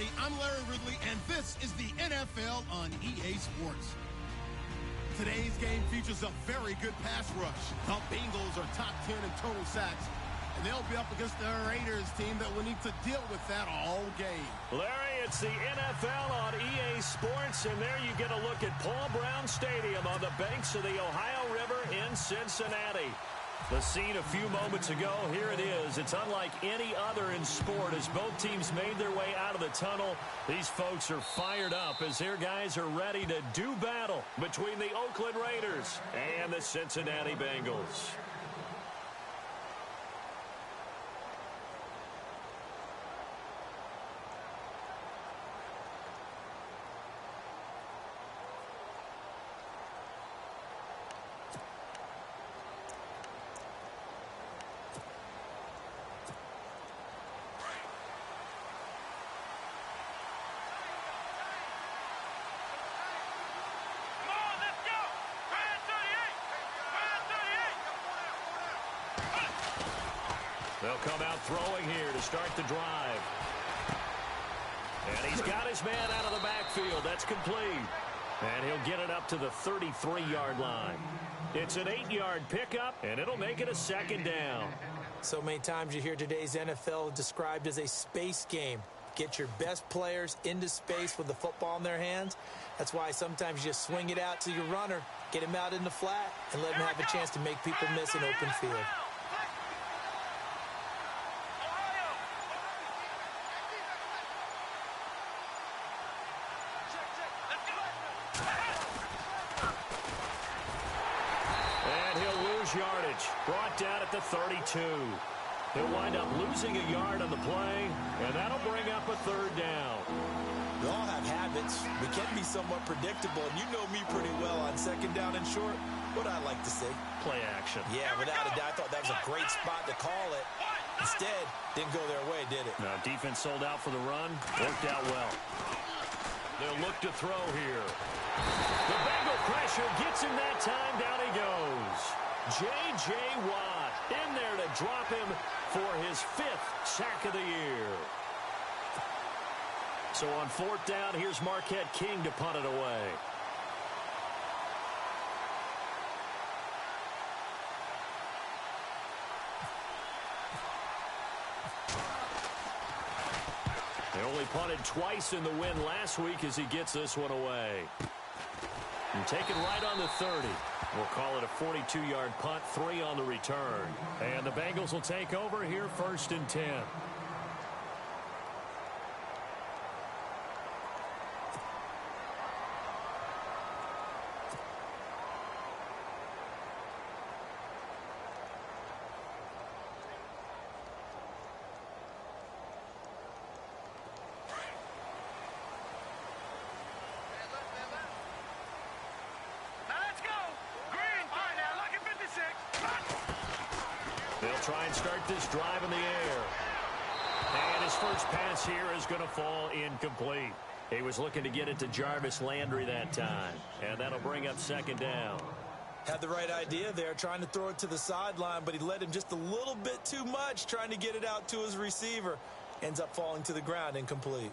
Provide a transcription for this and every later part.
everybody. I'm Larry Ridley, and this is the NFL on EA Sports. Today's game features a very good pass rush. The Bengals are top 10 in total sacks, and they'll be up against the Raiders team that will need to deal with that all game. Larry, it's the NFL on EA Sports, and there you get a look at Paul Brown Stadium on the banks of the Ohio River in Cincinnati. The scene a few moments ago, here it is. It's unlike any other in sport as both teams made their way out of the tunnel. These folks are fired up as their guys are ready to do battle between the Oakland Raiders and the Cincinnati Bengals. They'll come out throwing here to start the drive. And he's got his man out of the backfield. That's complete. And he'll get it up to the 33-yard line. It's an 8-yard pickup, and it'll make it a second down. So many times you hear today's NFL described as a space game. Get your best players into space with the football in their hands. That's why sometimes you just swing it out to your runner, get him out in the flat, and let him have a chance to make people miss an open field. Yardage brought down at the 32. They'll wind up losing a yard on the play, and that'll bring up a third down. We all have habits. We can be somewhat predictable, and you know me pretty well on second down and short. What I like to say? Play action. Yeah, without a doubt, I thought that was a great spot to call it. Instead, didn't go their way, did it? No, defense sold out for the run. Worked out well. They'll look to throw here. The Bengal pressure gets him that time. Down he goes. J.J. Watt in there to drop him for his 5th sack of the year. So on 4th down, here's Marquette King to punt it away. They only punted twice in the win last week as he gets this one away. And taken right on the 30. We'll call it a 42-yard punt, 3 on the return. And the Bengals will take over here 1st and 10. They'll try and start this drive in the air. And his first pass here is going to fall incomplete. He was looking to get it to Jarvis Landry that time. And that'll bring up 2nd down. Had the right idea there, trying to throw it to the sideline, but he led him just a little bit too much, trying to get it out to his receiver. Ends up falling to the ground, incomplete.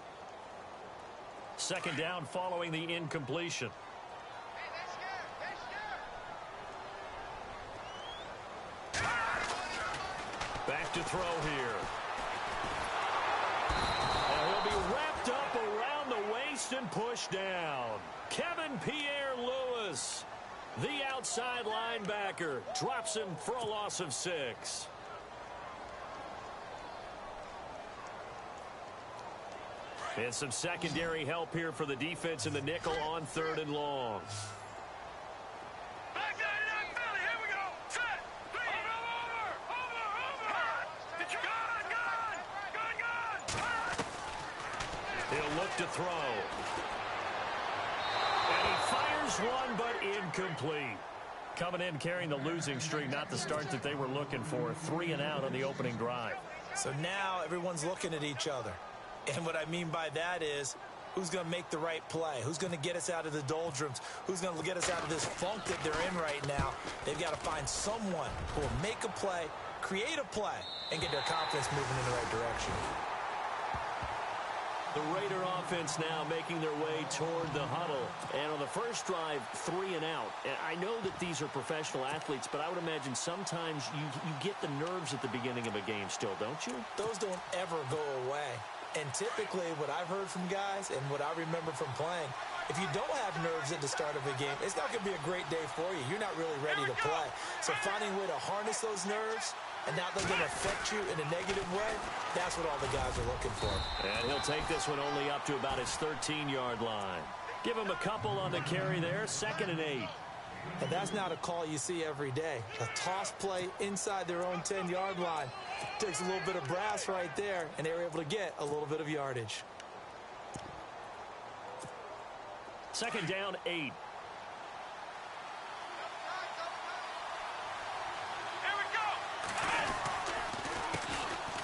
2nd down following the incompletion. Back to throw here. And he'll be wrapped up around the waist and pushed down. Kevin Pierre-Louis, the outside linebacker, drops him for a loss of 6. And some secondary help here for the defense in the nickel on 3rd and long. He'll look to throw. And he fires one, but incomplete. Coming in carrying the losing streak, not the start that they were looking for. 3 and out on the opening drive. So now everyone's looking at each other. And what I mean by that is, who's going to make the right play? Who's going to get us out of the doldrums? Who's going to get us out of this funk that they're in right now? They've got to find someone who will make a play, create a play, and get their confidence moving in the right direction. The Raider offense now making their way toward the huddle. And on the first drive, 3 and out. And I know that these are professional athletes, but I would imagine sometimes you get the nerves at the beginning of a game still, don't you? Those don't ever go away. And typically what I've heard from guys and what I remember from playing, if you don't have nerves at the start of a game, it's not going to be a great day for you. You're not really ready to play. So finding a way to harness those nerves and not let them affect you in a negative way, that's what all the guys are looking for. And he'll take this one only up to about his 13-yard line. Give him a couple on the carry there, 2nd and 8. And that's not a call you see every day. A toss play inside their own 10-yard line. Takes a little bit of brass right there, and they were able to get a little bit of yardage. 2nd down, 8.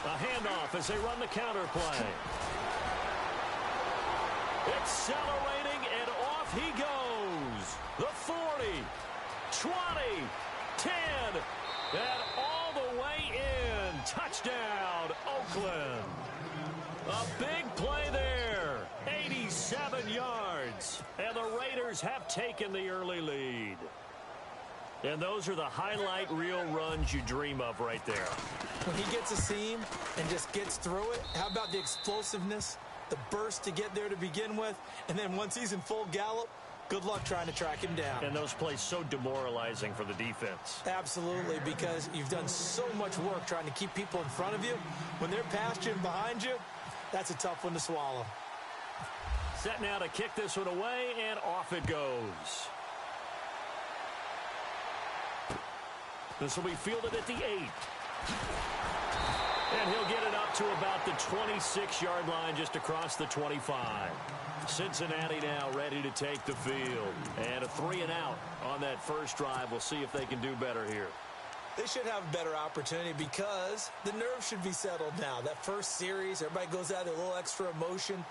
A handoff as they run the counter play. Accelerating, and off he goes. The 40, 20, 10, and all the way in. Touchdown, Oakland. A big play there. 87 yards. And the Raiders have taken the early lead. And those are the highlight reel runs you dream of right there. When he gets a seam and just gets through it, how about the explosiveness, the burst to get there to begin with, and then once he's in full gallop, good luck trying to track him down. And those plays so demoralizing for the defense. Absolutely, because you've done so much work trying to keep people in front of you. When they're past you and behind you, that's a tough one to swallow. Set now to kick this one away, and off it goes. This will be fielded at the 8. And he'll get it up to about the 26-yard line, just across the 25. Cincinnati now ready to take the field. And a 3 and out on that first drive. We'll see if they can do better here. They should have a better opportunity because the nerves should be settled now. That first series, everybody goes out with a little extra emotion.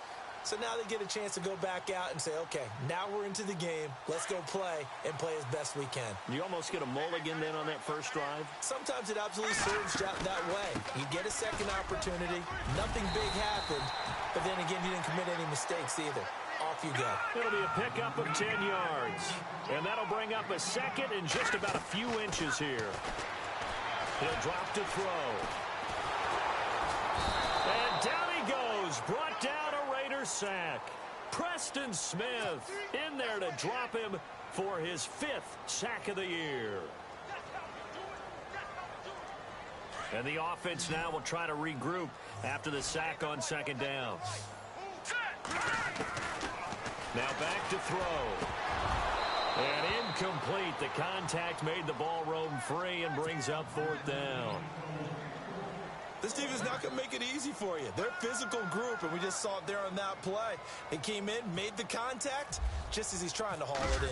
So now they get a chance to go back out and say, okay, now we're into the game. Let's go play and play as best we can. You almost get a mulligan then on that first drive? Sometimes it absolutely serves that way. You get a second opportunity. Nothing big happened. But then again, you didn't commit any mistakes either. Off you go. It'll be a pickup of 10 yards. And that'll bring up a second and just about a few inches here. He'll drop to throw. And down he goes. Brought down a Raider sack. Preston Smith in there to drop him for his 5th sack of the year. And the offense now will try to regroup after the sack on 2nd down. Now back to throw. And incomplete. The contact made the ball roam free and brings up 4th down. This team is not going to make it easy for you. They're a physical group, and we just saw it there on that play. They came in, made the contact, just as he's trying to haul it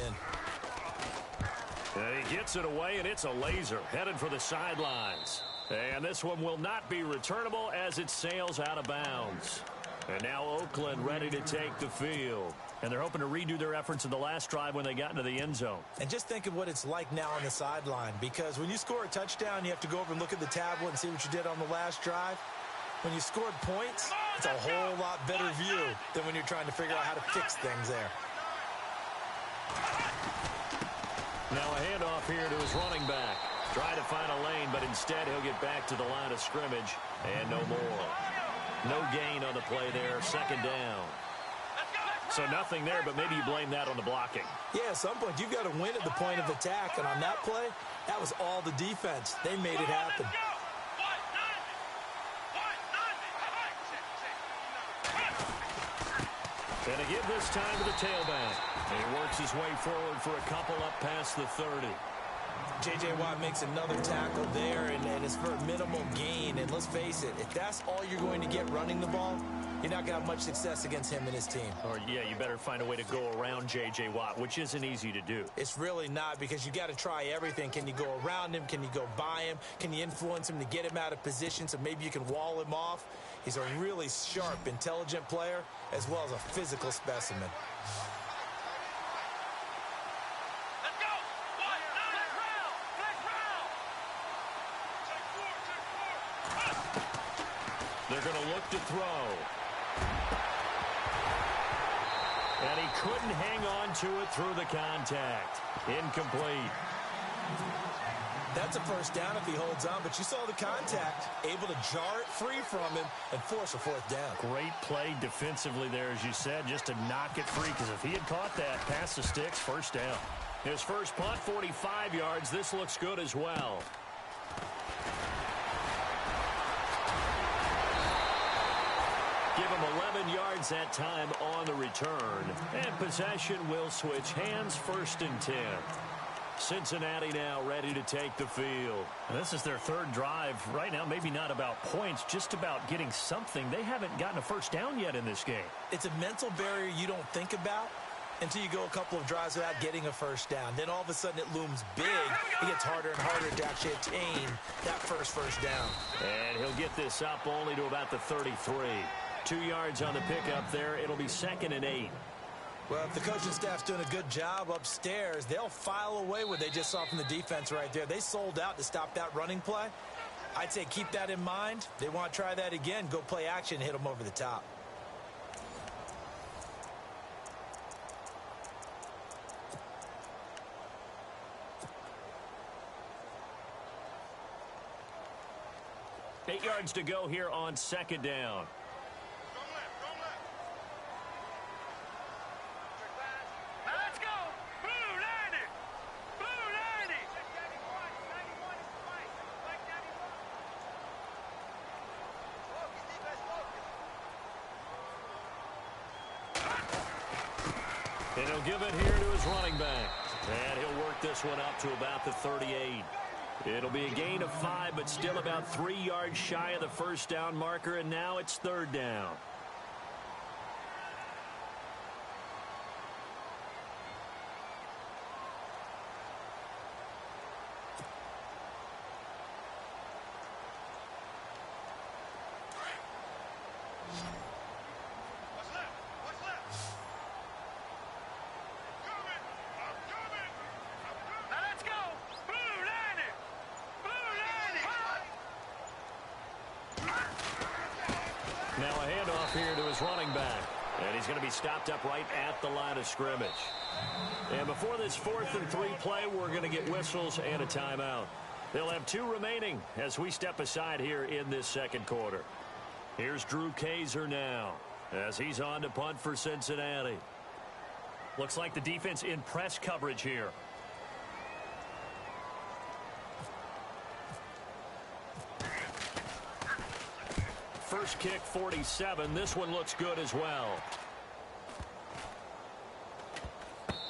in. And he gets it away, and it's a laser headed for the sidelines. And this one will not be returnable as it sails out of bounds. And now Oakland ready to take the field. And they're hoping to redo their efforts in the last drive when they got into the end zone. And just think of what it's like now on the sideline, because when you score a touchdown, you have to go over and look at the tablet and see what you did on the last drive. When you scored points, it's a whole lot better view than when you're trying to figure out how to fix things there. Now a handoff here to his running back. Try to find a lane, but instead he'll get back to the line of scrimmage, and no more. No gain on the play there, 2nd down. So nothing there, but maybe you blame that on the blocking. Yeah, at some point, you've got to win at the point of attack. And on that play, that was all the defense. They made it happen. And again this time to the tailback. And he works his way forward for a couple up past the 30. J.J. Watt makes another tackle there, and it's for a minimal gain. And let's face it, if that's all you're going to get running the ball, you're not going to have much success against him and his team. Or, yeah, you better find a way to go around J.J. Watt, which isn't easy to do. It's really not, because you got to try everything. Can you go around him? Can you go by him? Can you influence him to get him out of position so maybe you can wall him off? He's a really sharp, intelligent player, as well as a physical specimen. They're going to look to throw. And he couldn't hang on to it through the contact. Incomplete. That's a first down if he holds on, but you saw the contact, able to jar it free from him and force a fourth down. Great play defensively there, as you said, just to knock it free, because if he had caught that, past the sticks, first down. His first punt, 45 yards. This looks good as well. Give him 11 yards that time on the return. And possession will switch hands, 1st and 10. Cincinnati now ready to take the field. And this is their third drive. Right now, maybe not about points, just about getting something. They haven't gotten a first down yet in this game. It's a mental barrier you don't think about until you go a couple of drives without getting a first down. Then all of a sudden it looms big. It gets harder and harder to actually attain that first down. And he'll get this up only to about the 33. 2 yards on the pickup there. It'll be 2nd and 8. Well, if the coaching staff's doing a good job upstairs, they'll file away what they just saw from the defense right there. They sold out to stop that running play. I'd say keep that in mind. They want to try that again. Go play action, hit them over the top. Eight yards to go here on 2nd down. And he'll give it here to his running back. And he'll work this one up to about the 38. It'll be a gain of 5, but still about 3 yards shy of the first down marker, and now it's 3rd down. Now a handoff here to his running back. And he's going to be stopped up right at the line of scrimmage. And before this 4th and 3 play, we're going to get whistles and a timeout. They'll have 2 remaining as we step aside here in this 2nd quarter. Here's Drew Kaiser now as he's on to punt for Cincinnati. Looks like the defense in press coverage here. First kick, 47. This one looks good as well.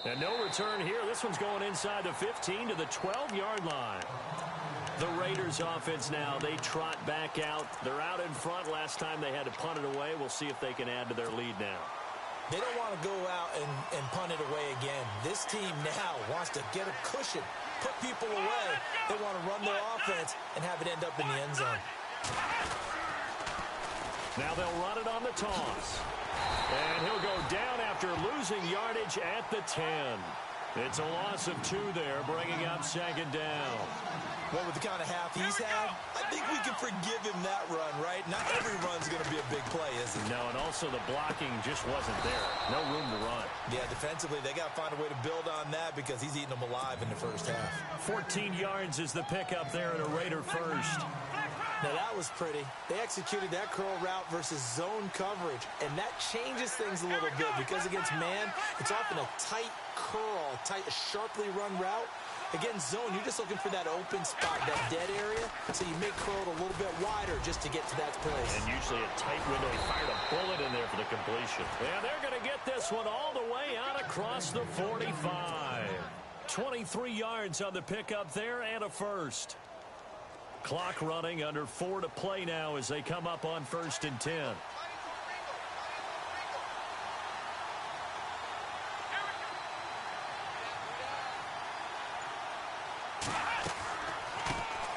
And no return here. This one's going inside the 15 to the 12-yard line. The Raiders offense now, they trot back out. They're out in front. Last time they had to punt it away. We'll see if they can add to their lead now. They don't want to go out and punt it away again. This team now wants to get a cushion, put people away. They want to run their offense and have it end up in the end zone. Now they'll run it on the toss. And he'll go down after losing yardage at the 10. It's a loss of 2 there, bringing up 2nd down. Well, with the kind of half he's had, I think we can forgive him that run, right? Not every run's going to be a big play, is it? No, and also the blocking just wasn't there. No room to run. Yeah, defensively, they got to find a way to build on that because he's eating them alive in the first half. 14 yards is the pickup there at a Raider first. Now, that was pretty. They executed that curl route versus zone coverage, and that changes things a little bit because against man, it's often a tight curl, a sharply run route. Against zone, you're just looking for that open spot, that dead area, so you make curl a little bit wider just to get to that place. And usually a tight window. He fired a bullet in there for the completion. And they're going to get this one all the way out across the 45. 23 yards on the pickup there and a first. Clock running, under 4 to play now as they come up on 1st and 10.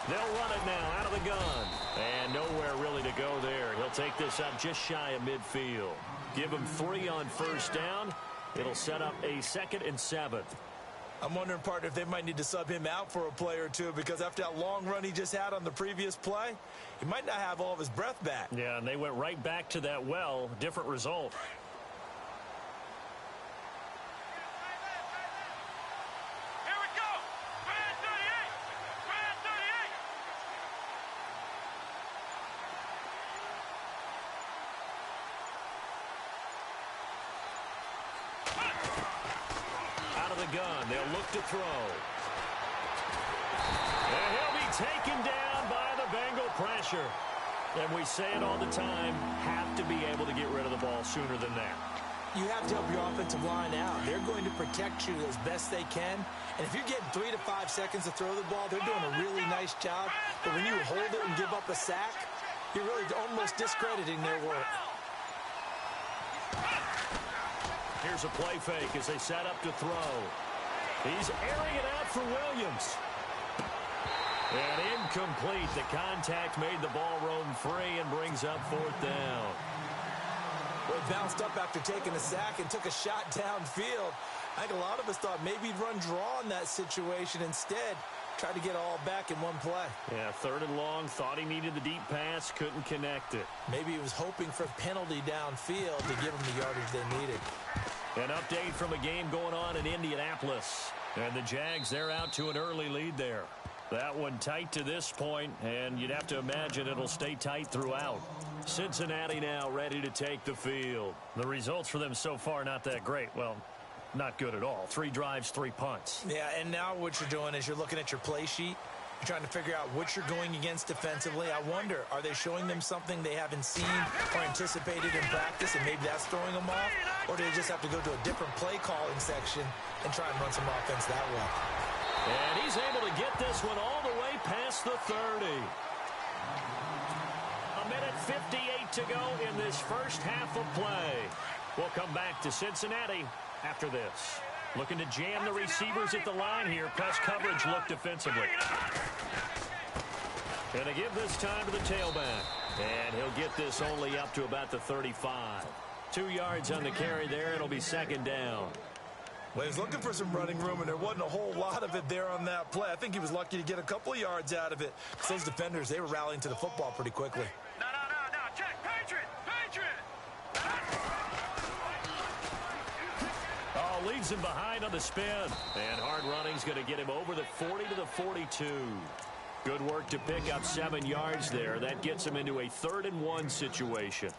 They'll run it now out of the gun. And nowhere really to go there. He'll take this up just shy of midfield. Give him 3 on first down. It'll set up a 2nd and 7. I'm wondering, partner, if they might need to sub him out for a play or two because after that long run he just had on the previous play, he might not have all of his breath back. Yeah, and they went right back to that well. Different result. gun. They'll look to throw. And he'll be taken down by the Bengal pressure. And we say it all the time, have to be able to get rid of the ball sooner than that. You have to help your offensive line out. They're going to protect you as best they can. And if you're getting 3 to 5 seconds to throw the ball, they're doing a really nice job. But when you hold it and give up a sack, you're really almost discrediting their work. Here's a play fake as they set up to throw. He's airing it out for Williams. And incomplete. The contact made the ball roam free and brings up 4th down. Well, he bounced up after taking a sack and took a shot downfield. I think a lot of us thought maybe he'd run draw in that situation. Instead, tried to get it all back in one play. Yeah, 3rd and long. Thought he needed the deep pass. Couldn't connect it. Maybe he was hoping for a penalty downfield to give them the yardage they needed. An update from a game going on in Indianapolis. And the Jags, they're out to an early lead there. That one tight to this point, and you'd have to imagine it'll stay tight throughout. Cincinnati now ready to take the field. The results for them so far not that great. Well, not good at all. 3 drives, 3 punts. Yeah, and now what you're doing is you're looking at your play sheet. You're trying to figure out what you're going against defensively. I wonder, are they showing them something they haven't seen or anticipated in practice, and maybe that's throwing them off? Or do they just have to go to a different play calling section and try and run some offense that way? And he's able to get this one all the way past the 30. A minute 58 to go in this first half of play. We'll come back to Cincinnati after this. Looking to jam the receivers at the line here. Press coverage look defensively. Gonna give this time to the tailback. And he'll get this only up to about the 35. 2 yards on the carry there. It'll be 2nd down. Well, he was looking for some running room, and there wasn't a whole lot of it there on that play. I think he was lucky to get a couple of yards out of it. Those defenders, they were rallying to the football pretty quickly. No. Check. Patriot. Oh, leaves him behind on the spin. And hard running's going to get him over the 40 to the 42. Good work to pick up 7 yards there. That gets him into a 3rd and 1 situation.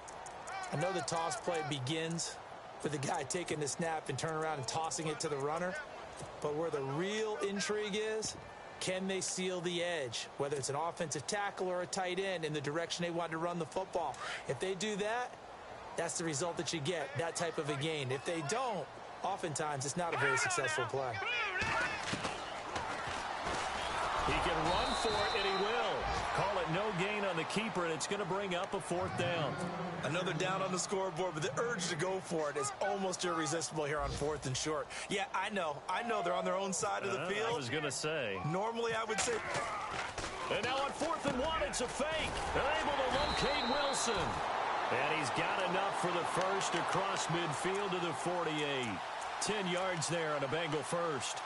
I know the toss play begins with the guy taking the snap and turn around and tossing it to the runner. But where the real intrigue is, can they seal the edge, whether it's an offensive tackle or a tight end, in the direction they want to run the football? If they do that, that's the result that you get, that type of a gain. If they don't, oftentimes it's not a very successful play. He can run for it, and he will. Call it no gain on the keeper, and it's going to bring up a 4th down. Another down on the scoreboard, but the urge to go for it is almost irresistible here on 4th and short. Yeah, I know they're on their own side of the field. I was going to say. Normally, I would say. And now on 4th and 1, it's a fake. They're able to locate Wilson. And he's got enough for the first across midfield to the 48. 10 yards there on a Bengal first.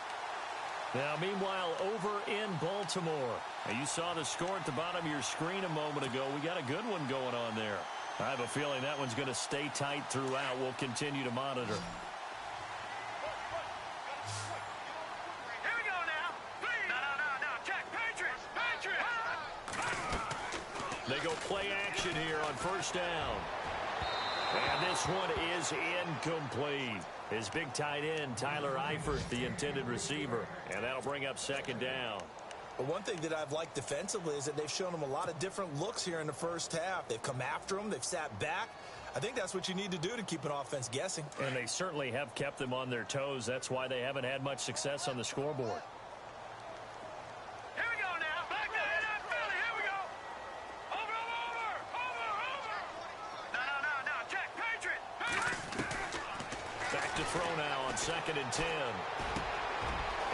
Now, meanwhile, over in Baltimore. Now, you saw the score at the bottom of your screen a moment ago. We got a good one going on there. I have a feeling that one's going to stay tight throughout. We'll continue to monitor. Here we go now. No. Check. Patriot. They go play action here on 1st down. And this one is incomplete. His big tight end, Tyler Eifert, the intended receiver. And that'll bring up 2nd down. But one thing that I've liked defensively is that they've shown them a lot of different looks here in the first half. They've come after them. They've sat back. I think that's what you need to do to keep an offense guessing. And they certainly have kept them on their toes. That's why they haven't had much success on the scoreboard. Here we go now. Back to Philly. Here we go. Over. No. Check. Patriot. Back to throw now on 2nd and 10.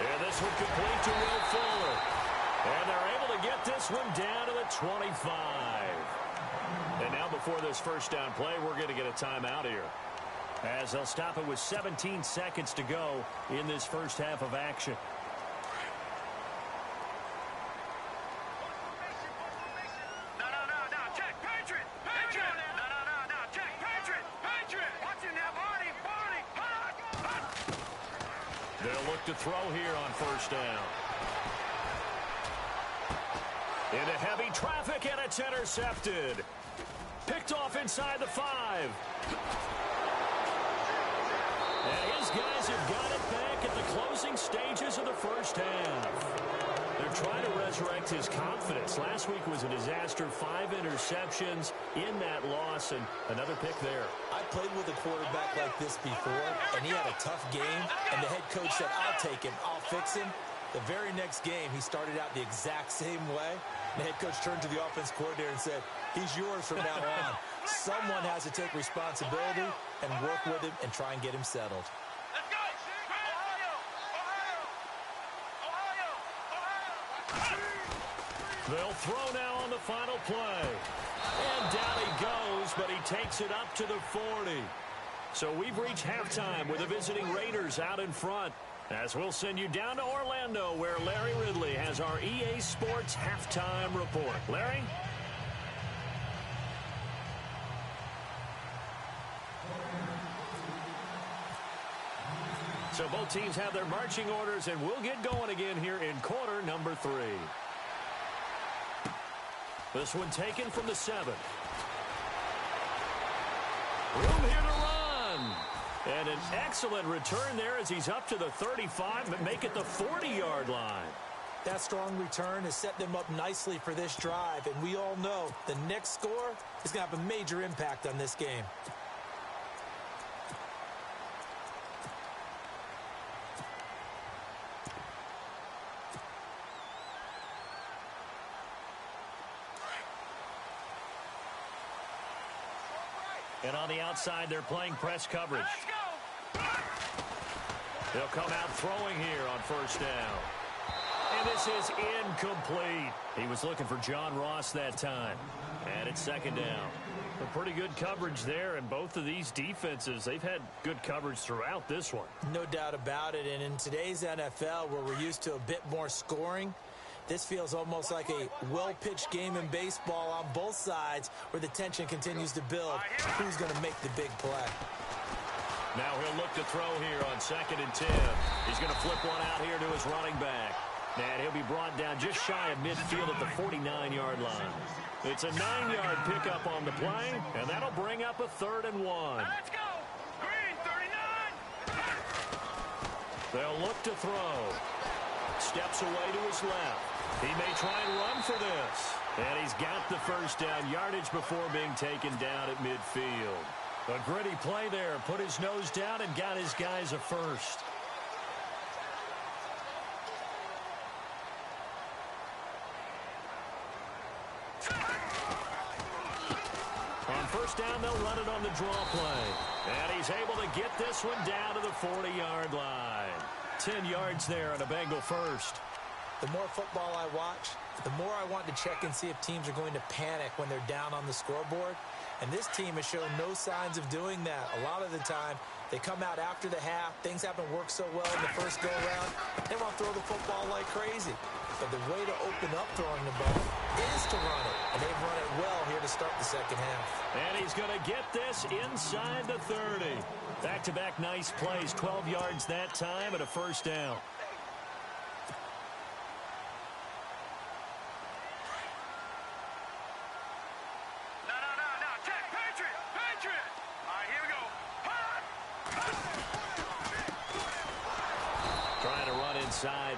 And this one complete to Will Fuller. And they're able to get this one down to the 25. And now before this 1st down play, we're going to get a timeout here, as they'll stop it with 17 seconds to go in this first half of action. No. Check. Patriot. No. Check. Patriot. Watch him now, Barney. They'll look to throw here on 1st down. Into heavy traffic, and it's intercepted. Picked off inside the 5. And his guys have got it back at the closing stages of the first half. They're trying to resurrect his confidence. Last week was a disaster. 5 interceptions in that loss, and another pick there. I played with a quarterback like this before, and he had a tough game, and the head coach said, I'll take him, I'll fix him. The very next game, he started out the exact same way. The head coach turned to the offense coordinator and said, he's yours from now on. Someone has to take responsibility and work with him and try and get him settled. Let's go! Ohio! They'll throw now on the final play. And down he goes, but he takes it up to the 40. So we've reached halftime with the visiting Raiders out in front. As we'll send you down to Orlando, where Larry Ridley has our EA Sports halftime report. Larry? So both teams have their marching orders, and we'll get going again here in quarter number 3. This one taken from the 7. Room here to run. And an excellent return there as he's up to the 35, but make it the 40-yard line. That strong return has set them up nicely for this drive, and we all know the next score is going to have a major impact on this game. And on the outside, they're playing press coverage. They'll come out throwing here on first down. And this is incomplete. He was looking for John Ross that time. And it's second down. A pretty good coverage there, and both of these defenses, they've had good coverage throughout this one. No doubt about it. And in today's NFL, where we're used to a bit more scoring, this feels almost like a well-pitched game in baseball on both sides where the tension continues to build. Who's going to make the big play? Now he'll look to throw here on 2nd and 10. He's going to flip one out here to his running back. And he'll be brought down just shy of midfield at the 49-yard line. It's a 9-yard pickup on the play, and that'll bring up a 3rd and 1. Let's go! Green, 39! They'll look to throw. Steps away to his left. He may try and run for this. And he's got the first down yardage before being taken down at midfield. A gritty play there. Put his nose down and got his guys a first. On first down, they'll run it on the draw play. And he's able to get this one down to the 40-yard line. 10 yards there on a Bengal first. The more football I watch, the more I want to check and see if teams are going to panic when they're down on the scoreboard. And this team has shown no signs of doing that. A lot of the time, they come out after the half. Things haven't worked so well in the first go-around. They want to throw the football like crazy. But the way to open up throwing the ball is to run it. And they've run it well here to start the second half. And he's going to get this inside the 30. Back-to-back nice plays. 12 yards that time and a first down.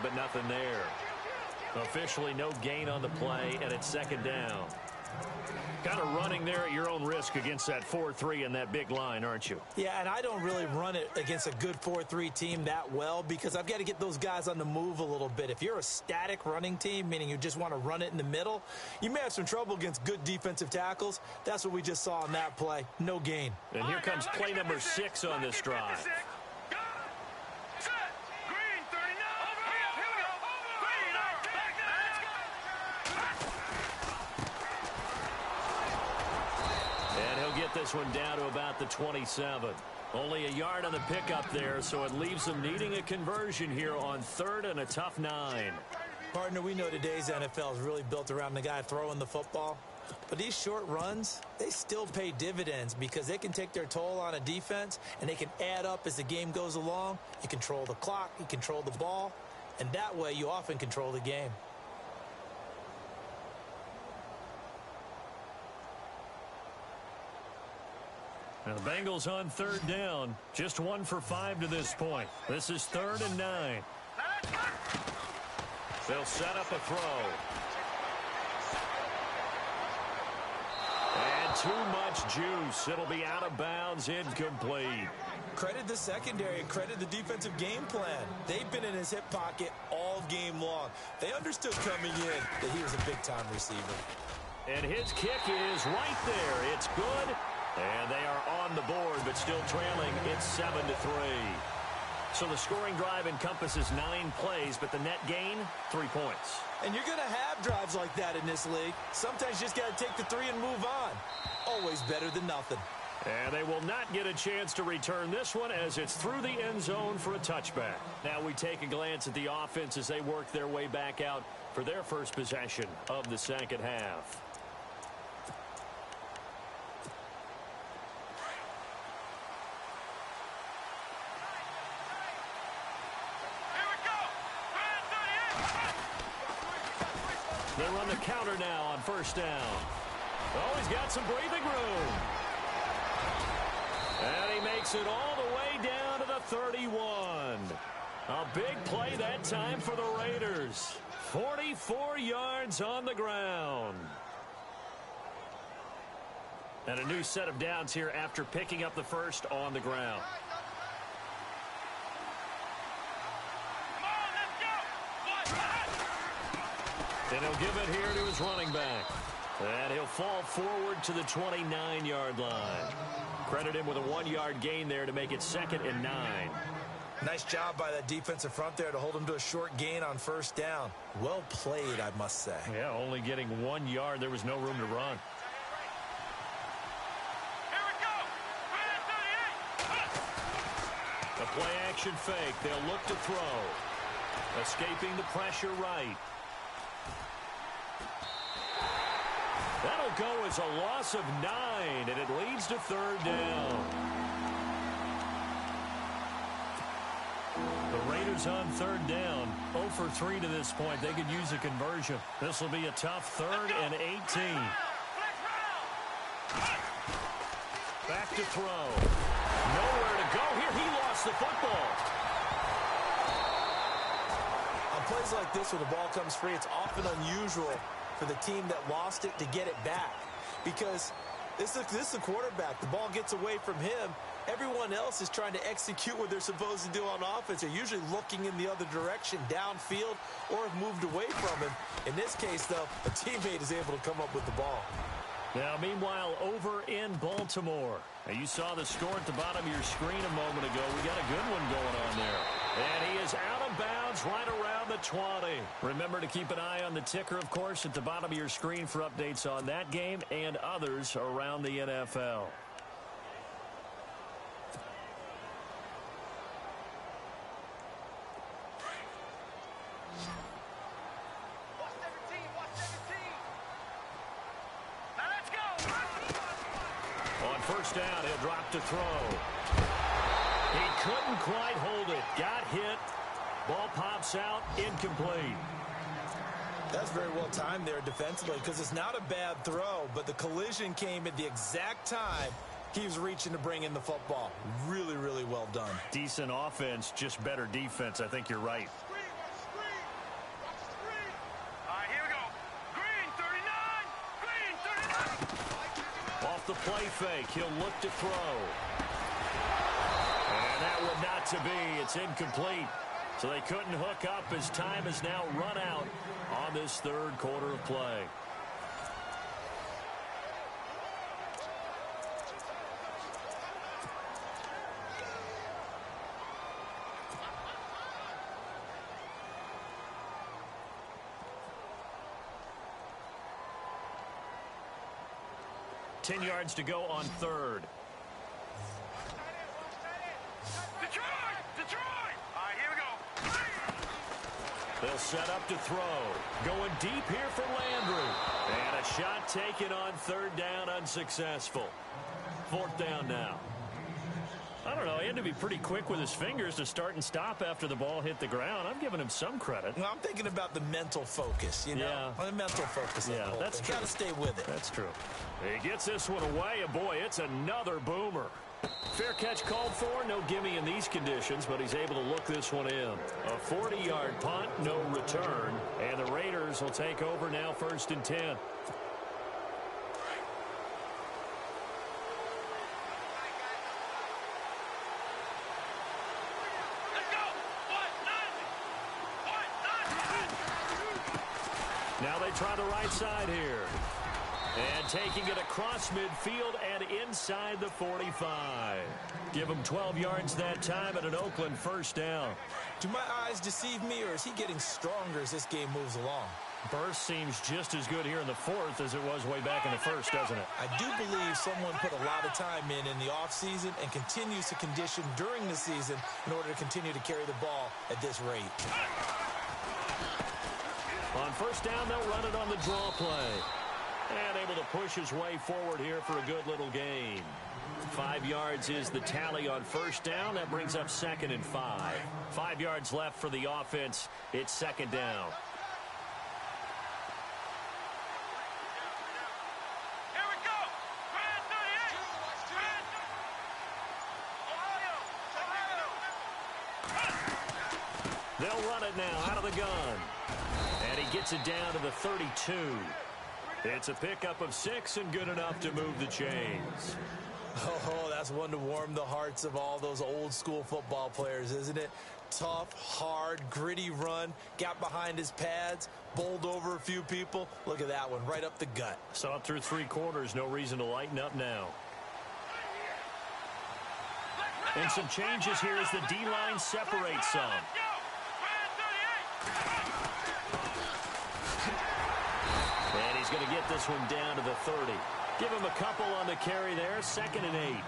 But nothing there. Officially no gain on the play, and it's second down. Kind of running there at your own risk against that 4-3 and that big line, aren't you? Yeah, and I don't really run it against a good 4-3 team that well because I've got to get those guys on the move a little bit. If you're a static running team, meaning you just want to run it in the middle, you may have some trouble against good defensive tackles. That's what we just saw on that play. No gain. And here comes play number 6 on this drive. This one down to about the 27. Only a yard on the pickup there, so it leaves them needing a conversion here on 3rd and a tough 9. Partner, we know today's NFL is really built around the guy throwing the football. But these short runs, they still pay dividends because they can take their toll on a defense and they can add up as the game goes along. You control the clock, you control the ball, and that way you often control the game. Now the Bengals on third down. Just 1 for 5 to this point. This is 3rd and 9. They'll set up a throw. And too much juice. It'll be out of bounds, incomplete. Credit the secondary and credit the defensive game plan. They've been in his hip pocket all game long. They understood coming in that he was a big-time receiver. And his kick is right there. It's good. And they are on the board, but still trailing. It's 7-3. So the scoring drive encompasses 9 plays, but the net gain, 3 points. And you're going to have drives like that in this league. Sometimes you just got to take the 3 and move on. Always better than nothing. And they will not get a chance to return this one as it's through the end zone for a touchback. Now we take a glance at the offense as they work their way back out for their first possession of the second half. They run the counter now on first down. Oh, he's got some breathing room. And he makes it all the way down to the 31. A big play that time for the Raiders. 44 yards on the ground. And a new set of downs here after picking up the first on the ground. And he'll give it here to his running back. And he'll fall forward to the 29-yard line. Credit him with a 1-yard gain there to make it 2nd and 9. Nice job by that defensive front there to hold him to a short gain on first down. Well played, I must say. Yeah, only getting 1 yard. There was no room to run. Here we go. The play action fake. They'll look to throw. Escaping the pressure right. That'll go as a loss of 9, and it leads to 3rd down. The Raiders on 3rd down. 0 for 3 to this point. They could use a conversion. This will be a tough 3rd and 18. Back to throw. Nowhere to go here. He lost the football. On plays like this where the ball comes free, it's often unusual for the team that lost it to get it back, because this is the quarterback. The ball gets away from him. Everyone else is trying to execute what they're supposed to do on offense. They're usually looking in the other direction, downfield, or have moved away from him. In this case, though, a teammate is able to come up with the ball. Now, meanwhile, over in Baltimore. Now, you saw the score at the bottom of your screen a moment ago. We got a good one going on there. And he is out of bounds right around the 20. Remember to keep an eye on the ticker, of course, at the bottom of your screen for updates on that game and others around the NFL. First down, he'll drop to throw. He couldn't quite hold it. Got hit. Ball pops out. Incomplete. That's very well timed there defensively, because it's not a bad throw, but the collision came at the exact time he was reaching to bring in the football. Really, really well done. Decent offense, just better defense. I think you're right. The play fake. He'll look to throw. And that will not to be. It's incomplete. So they couldn't hook up as time has now run out on this 3rd quarter of play. Ten yards to go on 3rd. Detroit! All right, here we go. They'll set up to throw. Going deep here for Landry. And a shot taken on 3rd down, unsuccessful. 4th down now. I don't know. He had to be pretty quick with his fingers to start and stop after the ball hit the ground. I'm giving him some credit. Well, I'm thinking about the mental focus, you know? Yeah. The mental focus. Yeah, that's true. Got to stay with it. That's true. He gets this one away, and boy, it's another boomer. Fair catch called for. No gimme in these conditions, but he's able to look this one in. A 40-yard punt, no return, and the Raiders will take over now 1st and 10. Now they try the right side here. And taking it across midfield and inside the 45. Give him 12 yards that time at an Oakland 1st down. Do my eyes deceive me, or is he getting stronger as this game moves along? Burst seems just as good here in the 4th as it was way back in the 1st, doesn't it? I do believe someone put a lot of time in the offseason and continues to condition during the season in order to continue to carry the ball at this rate. On 1st down, they'll run it on the draw play. And able to push his way forward here for a good little gain. 5 yards is the tally on 1st down. That brings up 2nd and 5. 5 yards left for the offense. It's 2nd down. Here we go. Grand 38. Ohio. They'll run it now out of the gun. And he gets it down to the 32. It's a pickup of 6 and good enough to move the chains. Oh, that's one to warm the hearts of all those old school football players, isn't it? Tough, hard, gritty run, got behind his pads, bowled over a few people. Look at that one, right up the gut. Saw it through 3 quarters, no reason to lighten up now. And some changes here as the D-line separates some. And he's going to get this one down to the 30. Give him a couple on the carry there. 2nd and 8.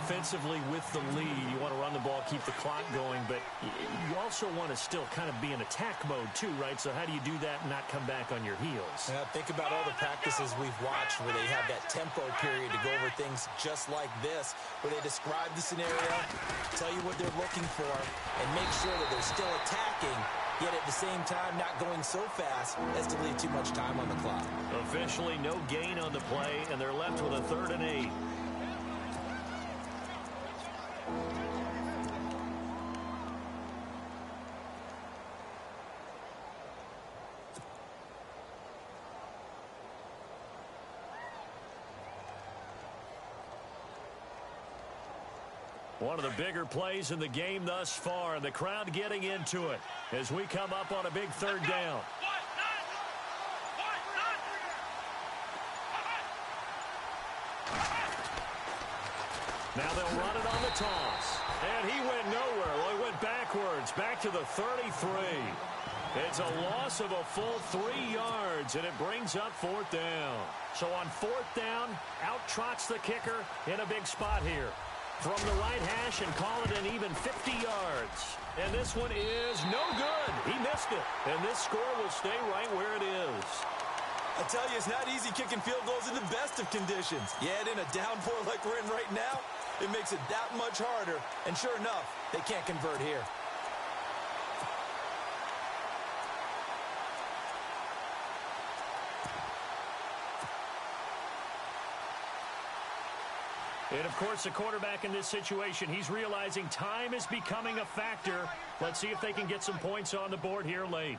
Offensively with the lead, you want to run the ball, keep the clock going, but you also want to still kind of be in attack mode too, right? So how do you do that and not come back on your heels? Yeah, think about all the practices we've watched where they have that tempo period to go over things just like this, where they describe the scenario, tell you what they're looking for, and make sure that they're still attacking, yet at the same time not going so fast as to leave too much time on the clock. Officially no gain on the play, and they're left with a 3rd and 8. One of the bigger plays in the game thus far, and the crowd getting into it as we come up on a big 3rd down. Now they'll run it on the toss. And he went nowhere. Well, he went backwards, back to the 33. It's a loss of a full 3 yards, and it brings up 4th down. So on 4th down, out trots the kicker in a big spot here. From the right hash and call it an even 50 yards. And this one is no good. He missed it. And this score will stay right where it is. I tell you, it's not easy kicking field goals in the best of conditions. Yet in a downpour like we're in right now, it makes it that much harder. And sure enough, they can't convert here. And, of course, the quarterback in this situation, he's realizing time is becoming a factor. Let's see if they can get some points on the board here late.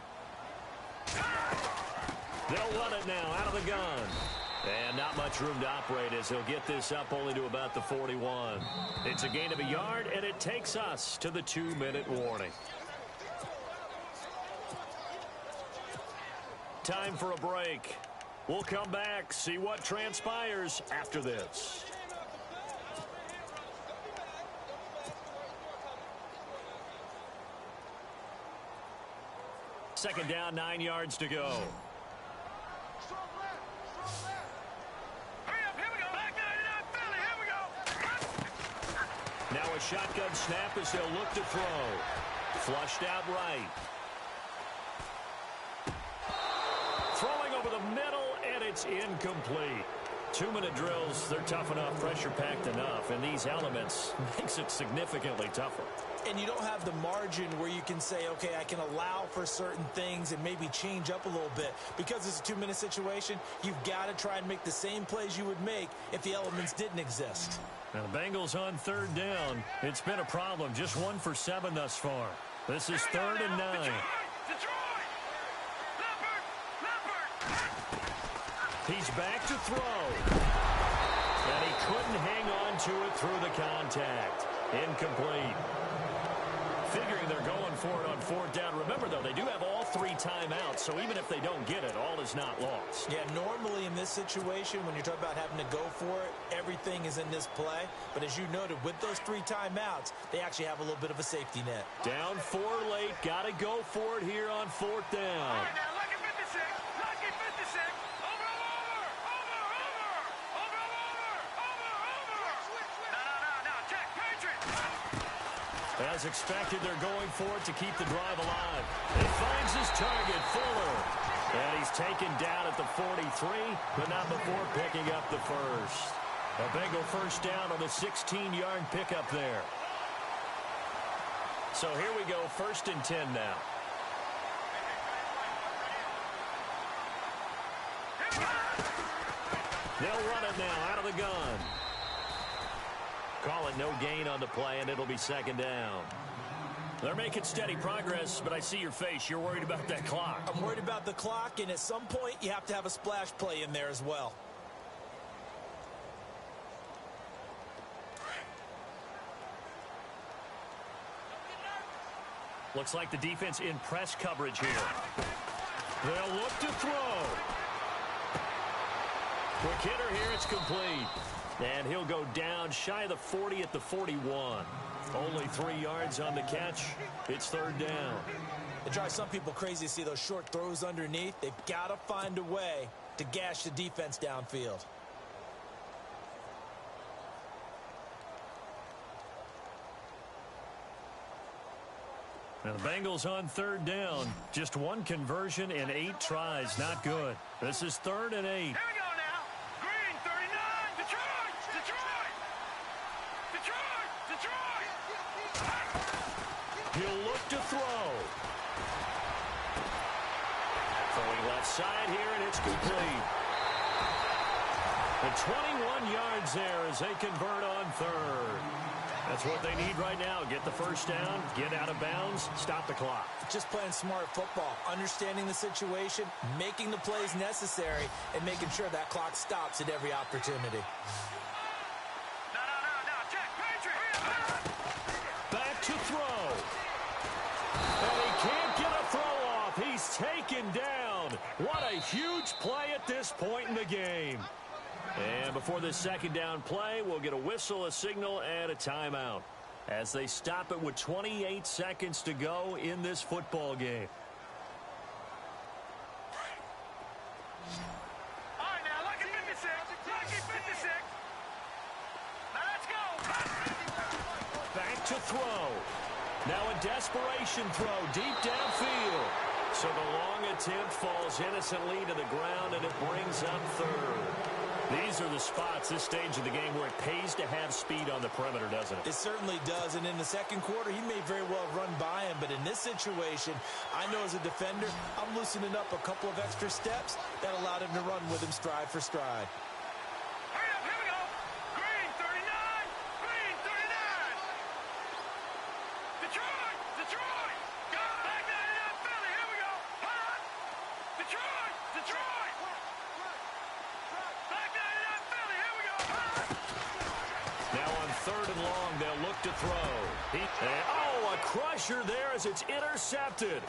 They'll run it now out of the gun. And not much room to operate as he'll get this up only to about the 41. It's a gain of a yard, and it takes us to the 2-minute warning. Time for a break. We'll come back, see what transpires after this. Second down, 9 yards to go. Now a shotgun snap as they'll look to throw. Flushed out right. Throwing over the middle, and it's incomplete. 2-minute drills, they're tough enough, pressure-packed enough, and these elements makes it significantly tougher. And you don't have the margin where you can say, okay, I can allow for certain things and maybe change up a little bit. Because it's a 2-minute situation, you've got to try and make the same plays you would make if the elements didn't exist. Now the Bengals on 3rd down. It's been a problem. Just 1 for 7 thus far. This is 3rd and 9. Detroit! Leopard! He's back to throw. And he couldn't hang on to it through the contact. Incomplete. Figuring they're going for it on 4th down. Remember, though, they do have all 3 timeouts, so even if they don't get it, all is not lost. Yeah, normally in this situation, when you're talking about having to go for it, everything is in this play. But as you noted, with those 3 timeouts, they actually have a little bit of a safety net. Down 4 late. Got to go for it here on 4th down. All right, now, lucky 56. Lucky 56. Over. No. Check, Patriots. As expected, they're going for it to keep the drive alive. He finds his target, Fuller. And he's taken down at the 43, but not before picking up the first. A Bengal first down on the 16-yard pickup there. So here we go, 1st and 10 now. They'll run it now out of the gun. Call it no gain on the play, and it'll be 2nd down. They're making steady progress, but I see your face. You're worried about that clock. I'm worried about the clock, and at some point, you have to have a splash play in there as well. Looks like the defense in press coverage here. They'll look to throw. Quick hitter here, it's complete. And he'll go down shy of the 40 at the 41. Only 3 yards on the catch. It's 3rd down. It drives some people crazy to see those short throws underneath. They've got to find a way to gash the defense downfield. Now the Bengals on 3rd down. Just 1 conversion and 8 tries. Not good. This is 3rd and 8. Here we go now. Green, 39. Detroit. He'll look to throw. Throwing left side here, and it's complete. The 21 yards there as they convert on 3rd. That's what they need right now. Get the first down, get out of bounds, stop the clock. Just playing smart football, understanding the situation, making the plays necessary, and making sure that clock stops at every opportunity. No. Check, Patriots. Back to throw. And he can't get a throw off. He's taken down. What a huge play at this point in the game. And before this 2nd down play, we'll get a whistle, a signal, and a timeout as they stop it with 28 seconds to go in this football game. All right, now, lucky 56. Lucky 56. Now, let's go. Back to throw. Now a desperation throw deep downfield. So the long attempt falls innocently to the ground, and it brings up 3rd. These are the spots, this stage of the game, where it pays to have speed on the perimeter, doesn't it? It certainly does, and in the 2nd quarter, he may very well run by him, but in this situation, I know as a defender, I'm loosening up a couple of extra steps that allowed him to run with him stride for stride. Hurry up, here we go. Green, 39. Green, 39. Detroit. Go back 99 Philly. Here we go. Hot. Detroit. Back 99 Philly. Here we go. Hot. Now on 3rd and long, they'll look to throw. A crusher there as it's intercepted.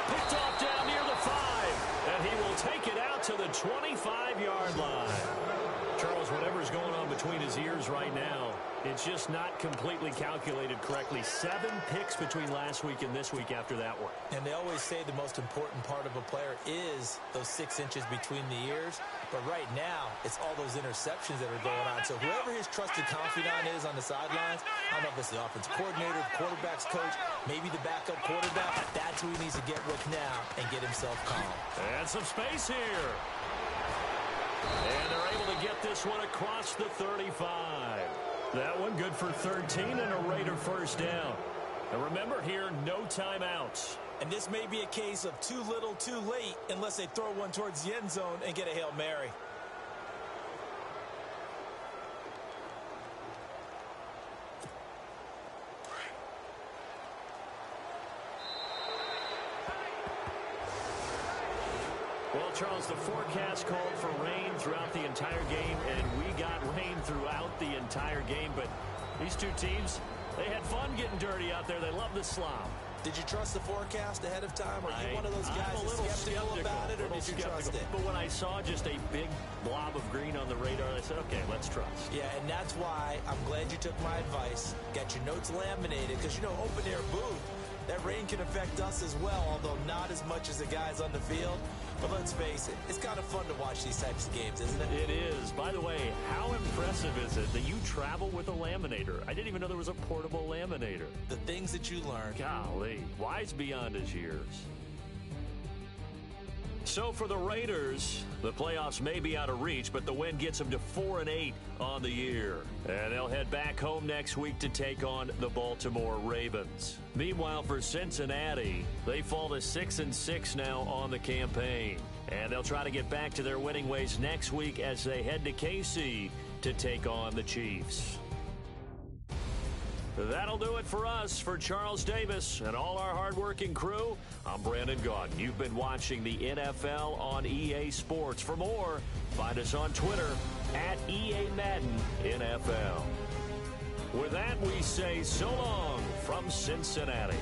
Picked off down near the 5, and he will take it out to the 25-yard line. Charles, whatever's going on between his ears right now, it's just not completely calculated correctly. 7 picks between last week and this week after that one. And they always say the most important part of a player is those 6 inches between the ears. But right now, it's all those interceptions that are going on. So whoever his trusted confidant is on the sidelines, I don't know if it's the offensive coordinator, the quarterback's coach, maybe the backup quarterback, that's who he needs to get with now and get himself calm. And some space here. And they're able to get this one across the 35. That one good for 13 and a Raider first down. And remember here, no timeouts. And this may be a case of too little, too late, unless they throw one towards the end zone and get a Hail Mary. Well, Charles, the forecast called for rain throughout the entire game, and we got rain throughout the entire game. But these two teams, they had fun getting dirty out there. They love the slop. Did you trust the forecast ahead of time? Are you one of those guys that's skeptical about it, or did you trust it? But when I saw just a big blob of green on the radar, I said, okay, let's trust. Yeah, and that's why I'm glad you took my advice. Got your notes laminated, because, you know, open-air booth, that rain can affect us as well, although not as much as the guys on the field. But let's face it, it's kind of fun to watch these types of games, isn't it? It is. By the way, how impressive is it that you travel with a laminator? I didn't even know there was a portable laminator. The things that you learn. Golly, wise beyond his years. So for the Raiders, the playoffs may be out of reach, but the win gets them to 4-8 on the year. And they'll head back home next week to take on the Baltimore Ravens. Meanwhile, for Cincinnati, they fall to 6-6 now on the campaign. And they'll try to get back to their winning ways next week as they head to KC to take on the Chiefs. That'll do it for us. For Charles Davis and all our hardworking crew, I'm Brandon Gaudin. You've been watching the NFL on EA Sports. For more, find us on Twitter at EA Madden NFL. With that, we say so long from Cincinnati.